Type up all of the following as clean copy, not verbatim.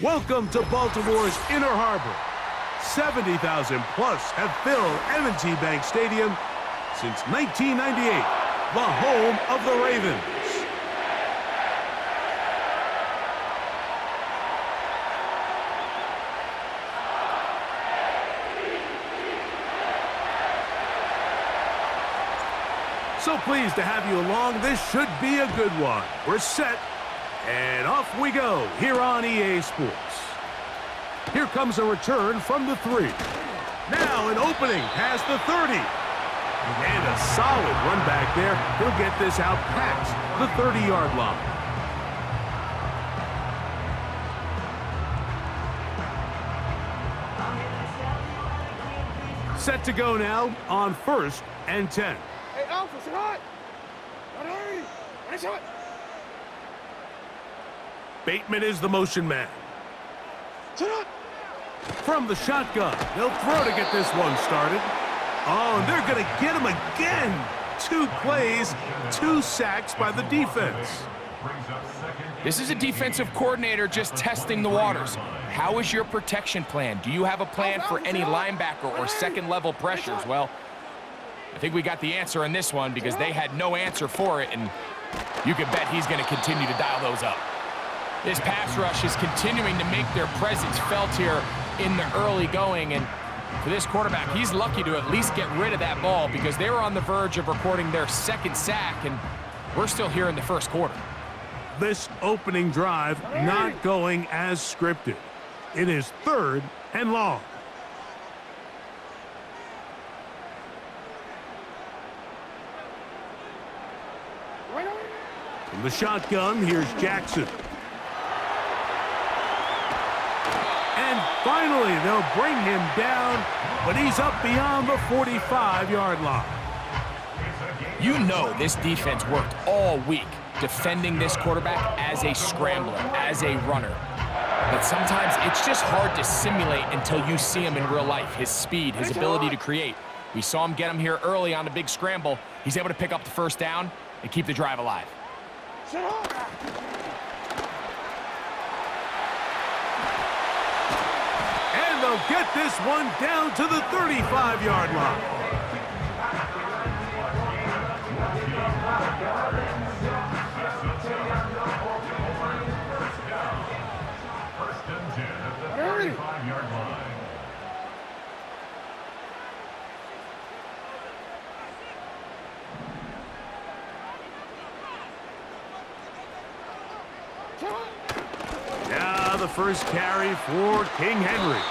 Welcome to Baltimore's Inner Harbor. 70,000 plus have filled M&T Bank Stadium since 1998, the home of the Ravens. So pleased to have you along. This should be a good one. We're set, and off we go here on EA Sports. Here comes a return from the 3. Now an opening past the 30. And a solid run back there. He'll get this out past the 30-yard line. Set to go now on 1st and 10. Hey, Alpha, sit hot! Nice shot! Bateman is the motion man. Sit hot! From the shotgun, they'll throw to get this one started. Oh, and they're going to get him again. 2 plays, 2 sacks by the defense. This is a defensive coordinator just testing the waters. How is your protection plan? Do you have a plan for any linebacker or second-level pressures? Well, I think we got the answer in this one because they had no answer for it, and you can bet he's going to continue to dial those up. This pass rush is continuing to make their presence felt here in the early going, and for this quarterback, he's lucky to at least get rid of that ball because they were on the verge of recording their 2nd sack, and we're still here in the 1st quarter. This opening drive not going as scripted. It is 3rd and long. From the shotgun, here's Jackson. And finally, they'll bring him down, but he's up beyond the 45-yard line. You know this defense worked all week defending this quarterback as a scrambler, as a runner. But sometimes it's just hard to simulate until you see him in real life. His speed, his ability to create. We saw him get him here early on a big scramble. He's able to pick up the 1st down and keep the drive alive. And they'll get this one down to the 35-yard line. Now the first carry for King Henry.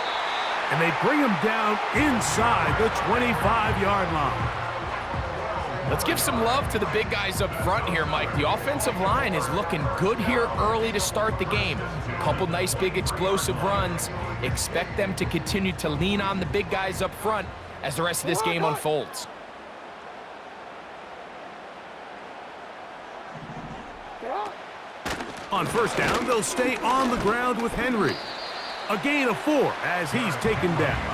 And they bring him down inside the 25-yard line. Let's give some love to the big guys up front here, Mike. The offensive line is looking good here early to start the game. A couple nice big explosive runs. Expect them to continue to lean on the big guys up front as the rest of this game unfolds. On 1st down, they'll stay on the ground with Henry. A gain of 4 as he's taken down.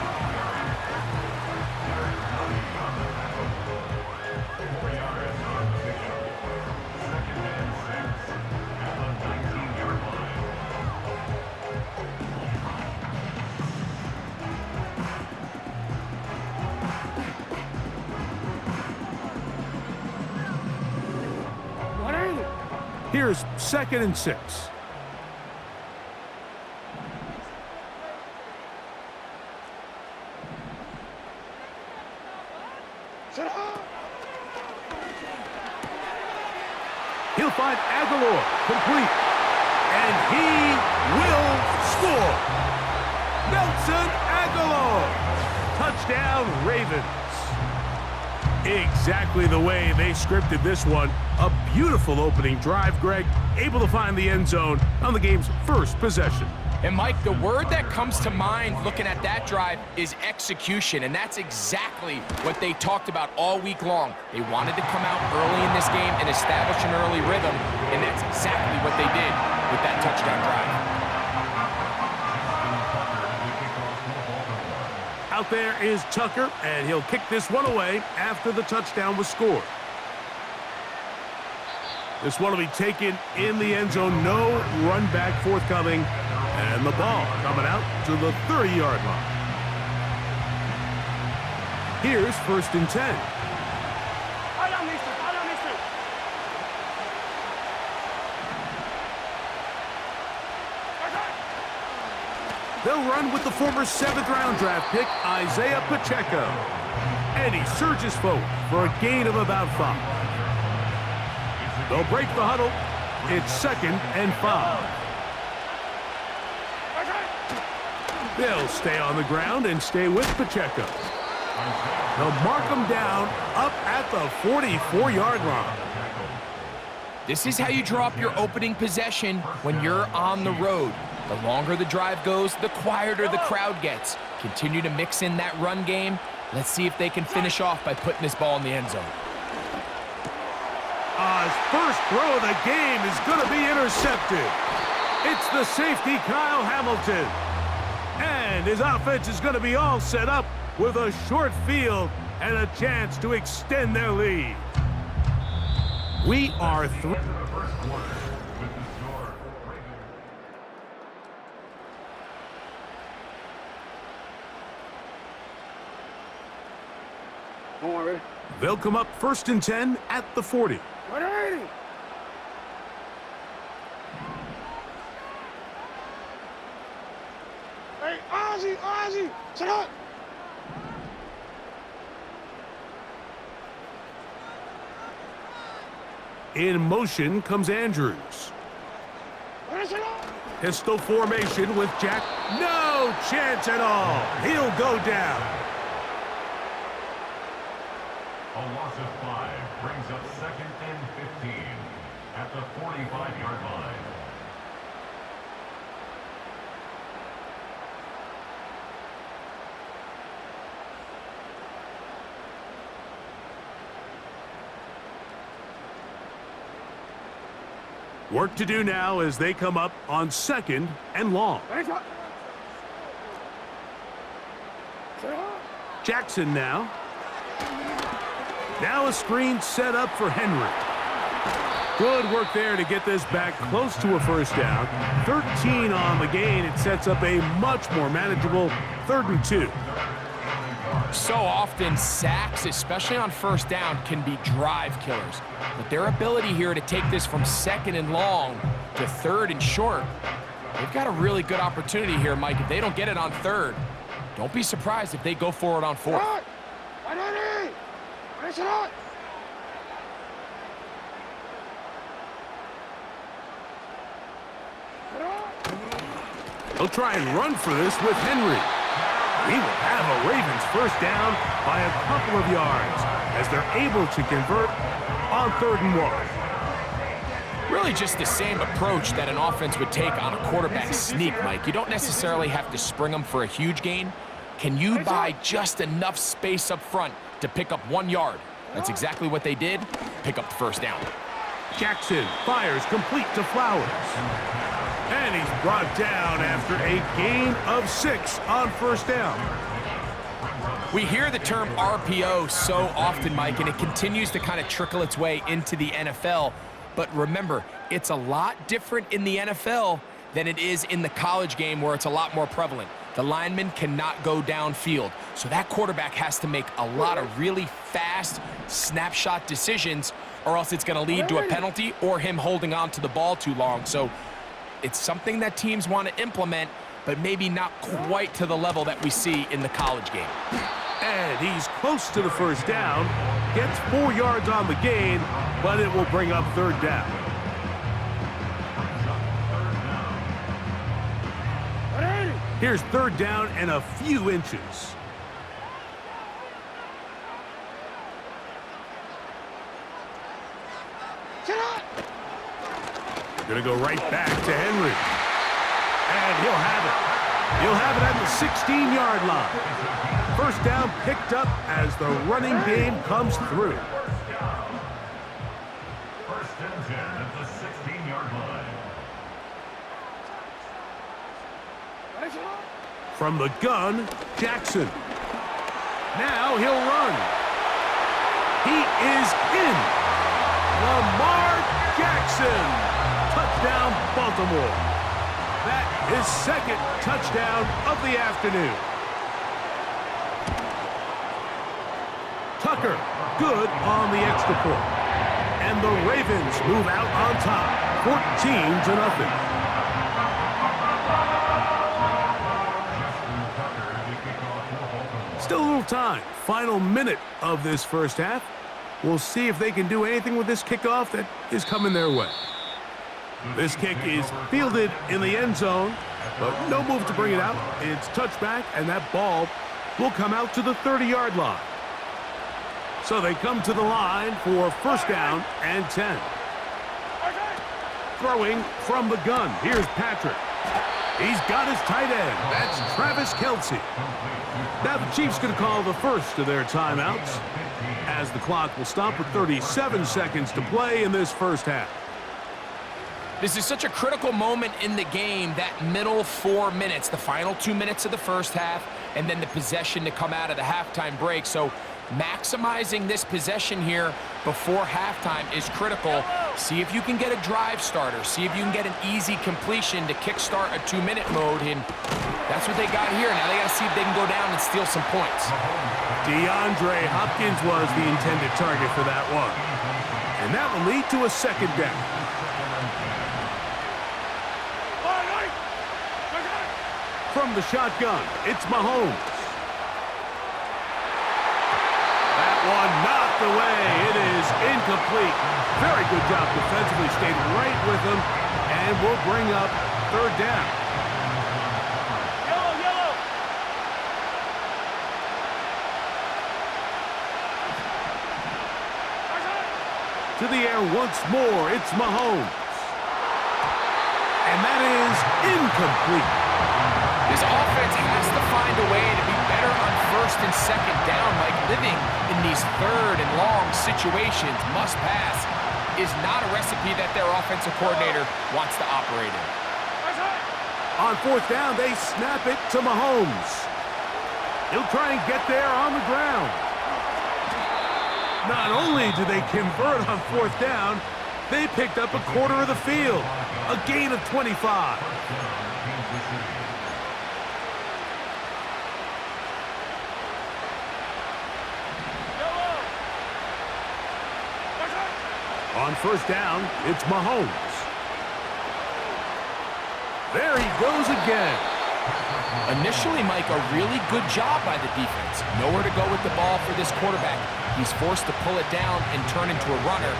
Here's 2nd and 6. He'll find Aguilar complete. And he will score. Nelson Aguilar. Touchdown, Ravens. Exactly the way they scripted this one. A beautiful opening drive, Greg. Able to find the end zone on the game's 1st possession. And Mike, the word that comes to mind looking at that drive is execution, and that's exactly what they talked about all week long. They wanted to come out early in this game and establish an early rhythm, and that's exactly what they did with that touchdown drive. Out there is Tucker, and he'll kick this one away after the touchdown was scored. This one will be taken in the end zone. No run back forthcoming And the ball coming out to the 30-yard line. Here's 1st and 10. They'll run with the former 7th-round draft pick, Isaiah Pacheco. And he surges forward for a gain of about 5. They'll break the huddle. It's 2nd and 5. They'll stay on the ground and stay with Pacheco. They'll mark him down up at the 44-yard line. This is how you draw up your opening possession when you're on the road. The longer the drive goes, the quieter the crowd gets. Continue to mix in that run game. Let's see if they can finish off by putting this ball in the end zone. His first throw of the game is going to be intercepted. It's the safety, Kyle Hamilton. And his offense is going to be all set up with a short field and a chance to extend their lead. We are through. They'll come up 1st and 10 at the 40. Ready? Hey, Ozzy, sit up. In motion comes Andrews. Pistol formation with Jack. No chance at all. He'll go down. A loss of 5 brings up 2nd and 15 at the 45-yard line. Work to do now as they come up on 2nd and long. Jackson now. Now a screen set up for Henry. Good work there to get this back close to a 1st down. 13 on the gain. It sets up a much more manageable 3rd and 2. So often, sacks, especially on 1st down, can be drive killers. But their ability here to take this from 2nd and long to 3rd and short, they've got a really good opportunity here, Mike. If they don't get it on 3rd, don't be surprised if they go for it on 4th. He'll try and run for this with Henry. He will have a Ravens 1st down by a couple of yards as they're able to convert on 3rd and 1. Really just the same approach that an offense would take on a quarterback sneak, Mike. You don't necessarily have to spring them for a huge gain. Can you buy just enough space up front to pick up 1 yard? That's exactly what they did. Pick up the 1st down. Jackson fires complete to Flowers. And he's brought down after a gain of 6 on 1st down. We hear the term RPO so often, Mike, and it continues to kind of trickle its way into the NFL. But remember, it's a lot different in the NFL than it is in the college game where it's a lot more prevalent. The lineman cannot go downfield, so that quarterback has to make a lot of really fast snapshot decisions, or else it's going to lead to a penalty or him holding on to the ball too long. So it's something that teams want to implement, but maybe not quite to the level that we see in the college game. And he's close to the 1st down, gets 4 yards on the gain, but it will bring up 3rd down. Here's 3rd down and a few inches. They're going to go right back to Henry. And he'll have it. He'll have it at the 16-yard line. 1st down picked up as the running game comes through. 1st and 10 at the 16-yard line. From the gun, Jackson. Now he'll run. He is in. Lamar Jackson. Touchdown, Baltimore. That his second touchdown of the afternoon. Tucker, good on the extra point. And the Ravens move out on top, 14-0. Still a little time. Final minute of this first half. We'll see if they can do anything with this kickoff that is coming their way. This kick is fielded in the end zone, but no move to bring it out. It's touchback, and that ball will come out to the 30-yard line. So they come to the line for first down and 10. Throwing from the gun. Here's Patrick. He's got his tight end. That's Travis Kelce. Now the Chiefs going to call the first of their timeouts as the clock will stop with 37 seconds to play in this first half. This is such a critical moment in the game, that middle 4 minutes, the final 2 minutes of the first half, and then the possession to come out of the halftime break. So maximizing this possession here before halftime is critical. See if you can get a drive starter. See if you can get an easy completion to kickstart a 2-minute mode, and that's what they got here. Now they got to see if they can go down and steal some points. DeAndre Hopkins was the intended target for that one. And that will lead to a second down. From the shotgun, it's Mahomes. That one knocked away. It is incomplete. Very good job defensively. Stayed right with him, and will bring up third down. Yellow. To the air once more, it's Mahomes. And that is incomplete. This offense has to find a way to be better on first and second down, like living in these third and long situations. Must pass is not a recipe that their offensive coordinator wants to operate in. On fourth down, they snap it to Mahomes. He'll try and get there on the ground. Not only do they convert on fourth down, they picked up a quarter of the field. A gain of 25. On first down, it's Mahomes. There he goes again. Initially, Mike, a really good job by the defense. Nowhere to go with the ball for this quarterback. He's forced to pull it down and turn into a runner.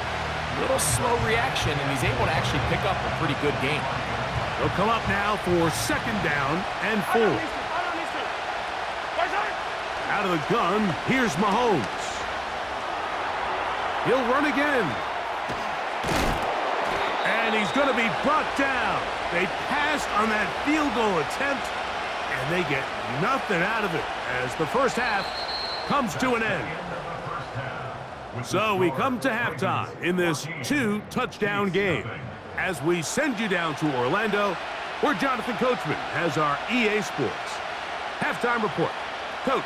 Little slow reaction, and he's able to actually pick up a pretty good game. They'll come up now for second down and 4. Out of the gun, here's Mahomes. He'll run again. And he's going to be brought down. They passed on that field goal attempt, and they get nothing out of it as the first half comes to an end. So we come to halftime in this 2-touchdown game as we send you down to Orlando, where Jonathan Coachman has our EA Sports halftime report. Coach,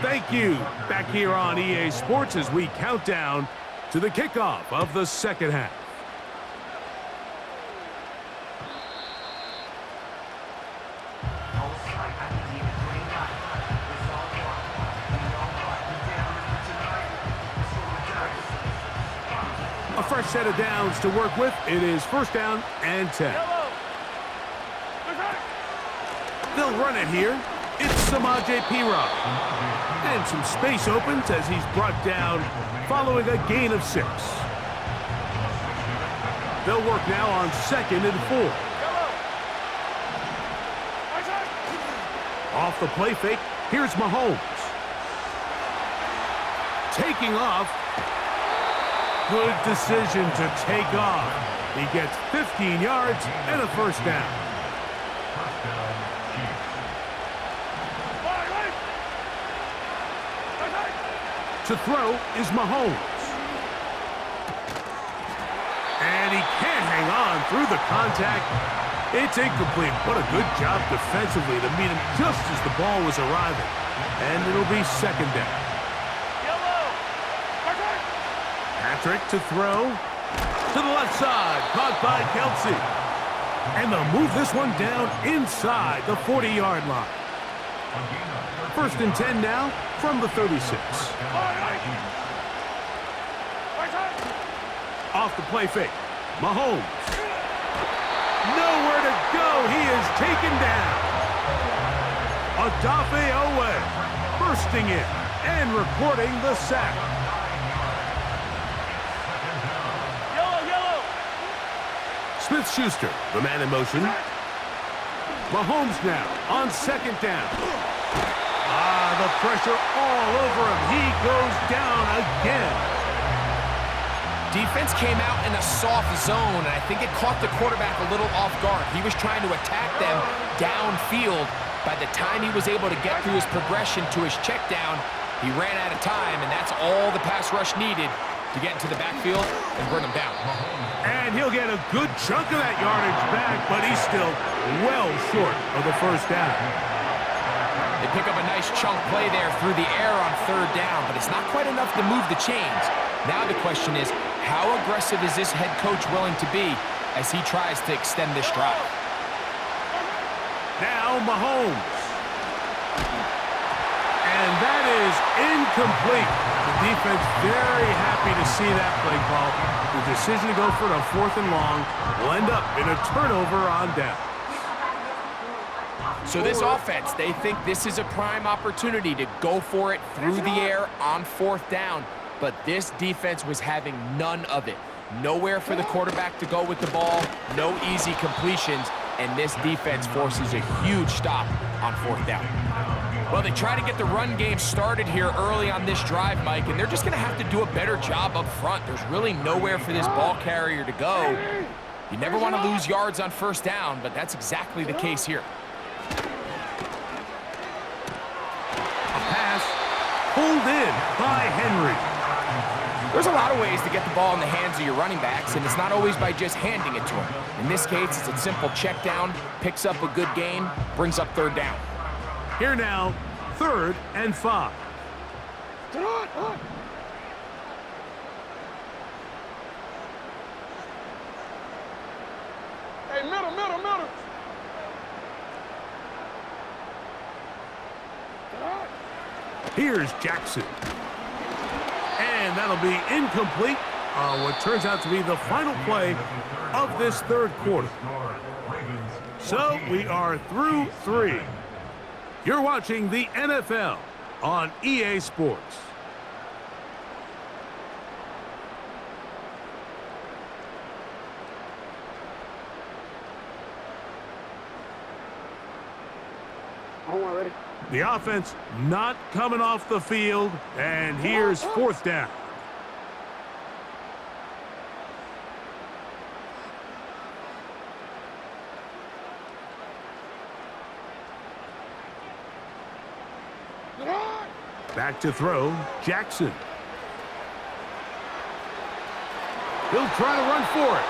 thank you. Back here on EA Sports as we count down to the kickoff of the second half. A fresh set of downs to work with. It is first down and 10. They'll run it here. It's Samaje Perine. And some space opens as he's brought down following a gain of 6. They'll work now on second and 4. Off the play fake, here's Mahomes. Taking off. Good decision to take off. He gets 15 yards and a first down. To throw is Mahomes. And he can't hang on through the contact. It's incomplete. What a good job defensively to meet him just as the ball was arriving. And it'll be second down. Patrick to throw. To the left side. Caught by Kelce. And they'll move this one down inside the 40-yard line. 1st and 10 now from the 36. Off the play fake. Mahomes. Nowhere to go. He is taken down. Odafe Owe bursting in and recording the sack. Yellow. Smith-Schuster, the man in motion. Mahomes now on 2nd down. The pressure all over him. He goes down again. Defense came out in a soft zone, and I think it caught the quarterback a little off guard. He was trying to attack them downfield. By the time he was able to get through his progression to his check down, he ran out of time, and that's all the pass rush needed to get into the backfield and bring him down. And he'll get a good chunk of that yardage back, but he's still well short of the 1st down. They pick up a nice chunk play there through the air on 3rd down, but it's not quite enough to move the chains. Now the question is, how aggressive is this head coach willing to be as he tries to extend this drive? Now Mahomes. And that is incomplete. The defense very happy to see that play call. The decision to go for it on 4th and long will end up in a turnover on down. So this offense, they think this is a prime opportunity to go for it through the air on 4th down. But this defense was having none of it. Nowhere for the quarterback to go with the ball, no easy completions, and this defense forces a huge stop on 4th down. Well, they try to get the run game started here early on this drive, Mike, and they're just going to have to do a better job up front. There's really nowhere for this ball carrier to go. You never want to lose yards on 1st down, but that's exactly the case here. A pass pulled in by Henry. There's a lot of ways to get the ball in the hands of your running backs, and it's not always by just handing it to them. In this case, it's a simple check down, picks up a good gain, brings up 3rd down. Here now, 3rd and 5. Hey, middle. Here's Jackson. And that'll be incomplete on what turns out to be the final play of this 3rd quarter. So we are through 3. You're watching the NFL on EA Sports. Ready? The offense not coming off the field, and here's 4th down. Back to throw, Jackson. He'll try to run for it.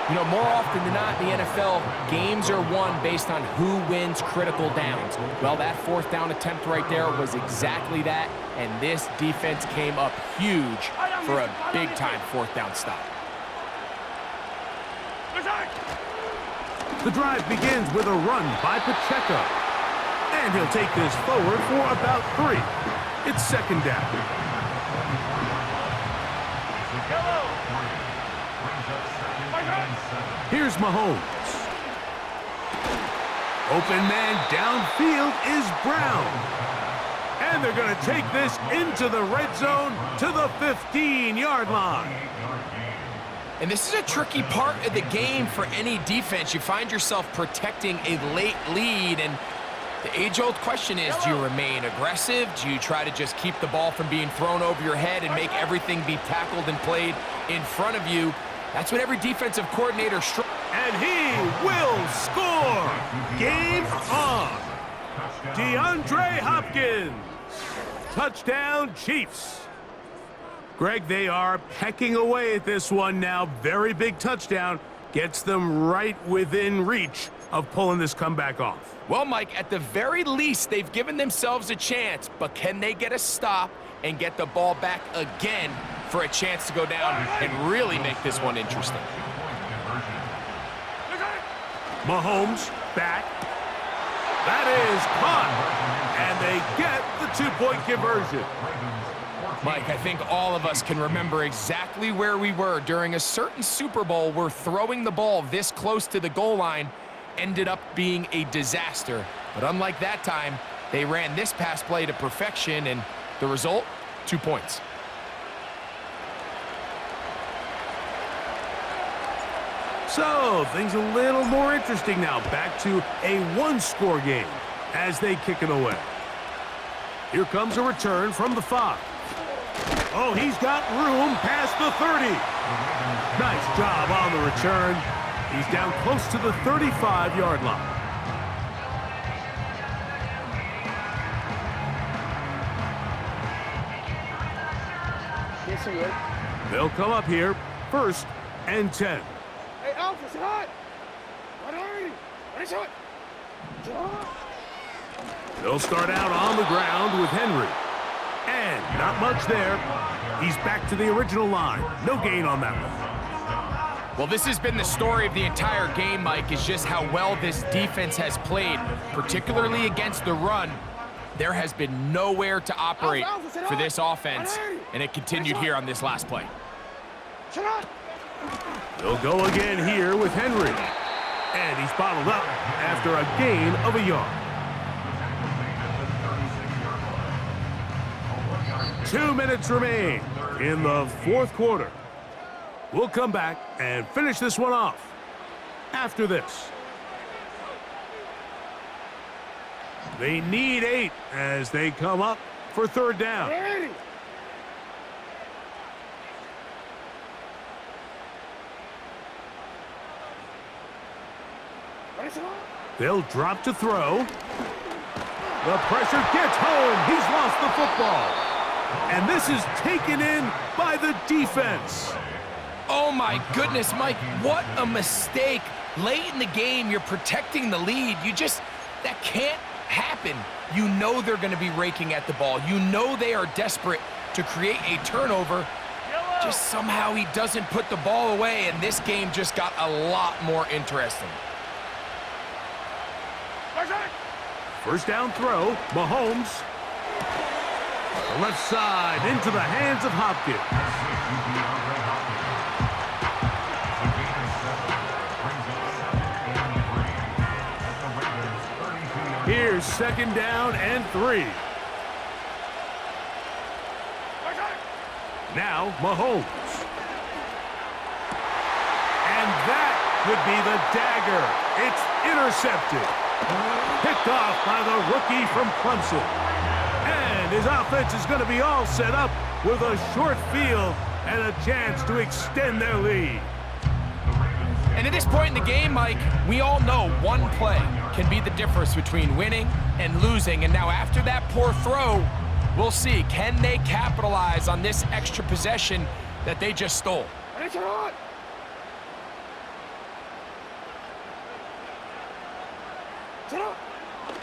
You know, more often than not in the NFL, games are won based on who wins critical downs. Well, that 4th down attempt right there was exactly that, and this defense came up huge for a big-time 4th down stop. The drive begins with a run by Pacheco. And he'll take this forward for about 3. It's 2nd down. Here's Mahomes. Open man downfield is Brown. And they're going to take this into the red zone to the 15-yard line. And this is a tricky part of the game for any defense. You find yourself protecting a late lead, and the age-old question is, do you remain aggressive? Do you try to just keep the ball from being thrown over your head and make everything be tackled and played in front of you? That's what every defensive coordinator and he will score. Game on. DeAndre Hopkins. Touchdown, Chiefs. Greg, they are pecking away at this one now. Very big touchdown. Gets them right within reach of pulling this comeback off. Well, Mike, at the very least, they've given themselves a chance, but can they get a stop and get the ball back again for a chance to go down and really make this one interesting? Mahomes back. That is caught. And they get the two-point conversion. Mike, I think all of us can remember exactly where we were during a certain Super Bowl where throwing the ball this close to the goal line ended up being a disaster. But unlike that time, they ran this pass play to perfection, and the result, 2 points. So, things a little more interesting now. Back to a one-score game as they kick it away. Here comes a return from the 5. Oh, he's got room past the 30. Nice job on the return. He's down close to the 35-yard line. They'll come up here, 1st and 10. Hey, Alpha, it's hot. They'll start out on the ground with Henry. And not much there. He's back to the original line. No gain on that one. Well, this has been the story of the entire game, Mike, is just how well this defense has played, particularly against the run. There has been nowhere to operate for this offense, and it continued here on this last play. They'll go again here with Henry. And he's bottled up after a gain of a yard. 2 minutes remain in the 4th quarter. We'll come back and finish this one off after this. They need 8 as they come up for 3rd down. They'll drop to throw. The pressure gets home. He's lost the football. And this is taken in by the defense. Oh, my goodness, Mike, what a mistake. Late in the game, you're protecting the lead. That can't happen. You know they're going to be raking at the ball. You know they are desperate to create a turnover. Just somehow he doesn't put the ball away, and this game just got a lot more interesting. 1st down throw, Mahomes. The left side into the hands of Hopkins. Here's 2nd down and 3. Now Mahomes. And that could be the dagger. It's intercepted. Picked off by the rookie from Clemson. And his offense is going to be all set up with a short field and a chance to extend their lead. And at this point in the game, Mike, we all know one play can be the difference between winning and losing. And now after that poor throw, we'll see, can they capitalize on this extra possession that they just stole?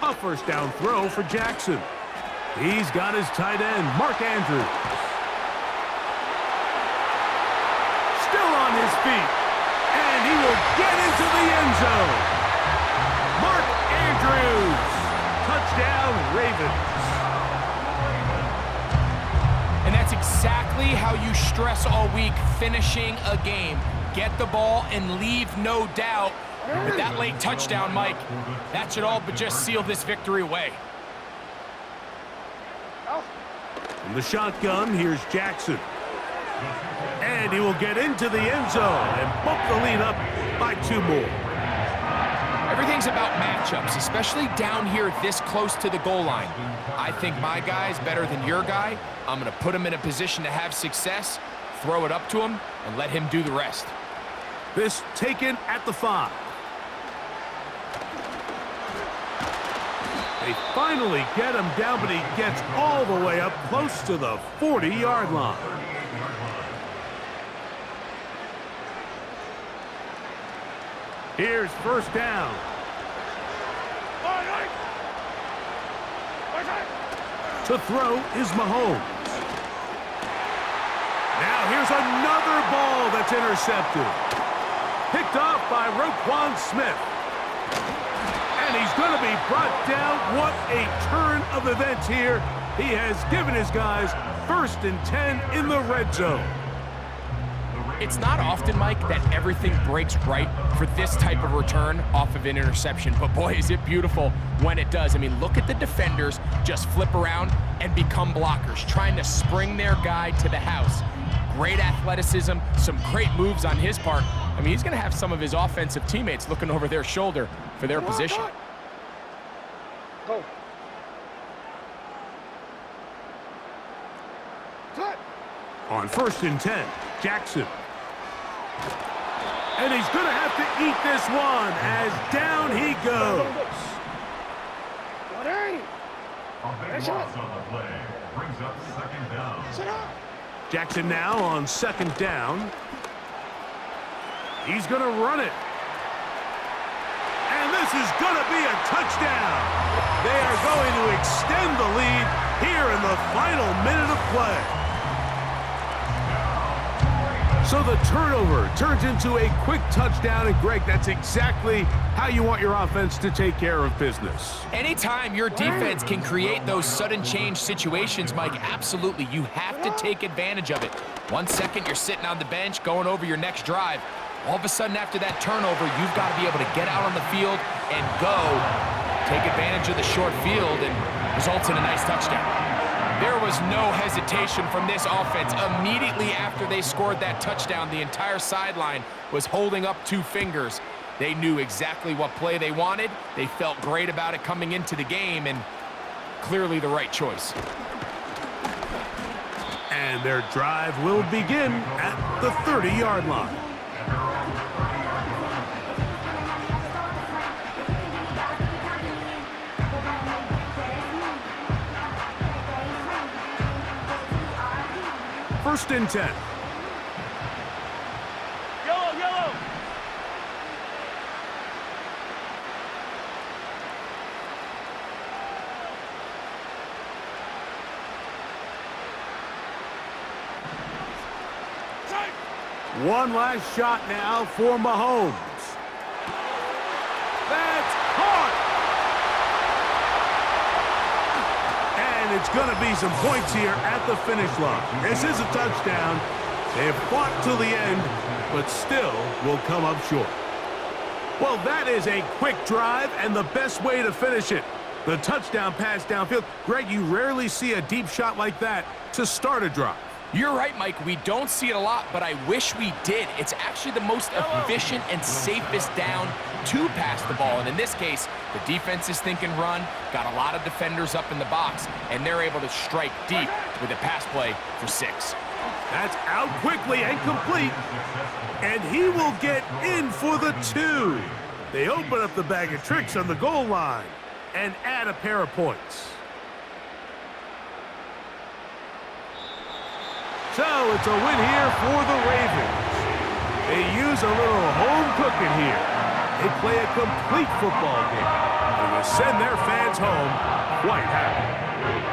A 1st down throw for Jackson. He's got his tight end, Mark Andrews. Still on his feet. And he will get into the end zone. Mark Andrews. Touchdown, Ravens. And that's exactly how you stress all week, finishing a game. Get the ball and leave no doubt. With that late touchdown, Mike, that should all but just seal this victory away. From the shotgun, here's Jackson. And he will get into the end zone and bump the lead up by 2 more. Everything's about matchups, especially down here this close to the goal line. I think my guy's better than your guy. I'm going to put him in a position to have success, throw it up to him, and let him do the rest. This taken at the 5. They finally get him down, but he gets all the way up close to the 40-yard line. Here's 1st down. To throw is Mahomes. Now here's another ball that's intercepted. Picked off by Roquan Smith. And he's going to be brought down. What a turn of events here. He has given his guys 1st and 10 in the red zone. It's not often, Mike, that everything breaks right for this type of return off of an interception, but boy, is it beautiful when it does. I mean, look at the defenders just flip around and become blockers, trying to spring their guy to the house. Great athleticism, some great moves on his part. I mean, he's going to have some of his offensive teammates looking over their shoulder for their position. Go. Cut. On 1st and 10, Jackson. And he's going to have to eat this one as down he goes. A big loss on the play. Brings up 2nd down. Sit up. Jackson now on 2nd down. He's going to run it. And this is going to be a touchdown. They are going to extend the lead here in the final minute of play. So the turnover turns into a quick touchdown, and Greg, that's exactly how you want your offense to take care of business. Anytime your defense can create those sudden change situations, Mike, absolutely, you have to take advantage of it. 1 second, you're sitting on the bench, going over your next drive. All of a sudden, after that turnover, you've got to be able to get out on the field and go, take advantage of the short field, and results in a nice touchdown. There was no hesitation from this offense. Immediately after they scored that touchdown, the entire sideline was holding up 2 fingers. They knew exactly what play they wanted. They felt great about it coming into the game, and clearly the right choice. And their drive will begin at the 30-yard line. First and 10. Yellow, yellow. One last shot now for Mahomes. That's caught! And it's going to be some points here at the finish line. This is a touchdown. They have fought till the end, but still will come up short. Well, that is a quick drive and the best way to finish it. The touchdown pass downfield. Greg, you rarely see a deep shot like that to start a drive. You're right, Mike. We don't see it a lot, but I wish we did. It's actually the most efficient and safest down to pass the ball. And in this case, the defense is thinking run, got a lot of defenders up in the box, and they're able to strike deep with a pass play for 6. That's out quickly and complete. And he will get in for the 2. They open up the bag of tricks on the goal line and add a pair of points. So it's a win here for the Ravens. They use a little home cooking here. They play a complete football game and will send their fans home quite happy.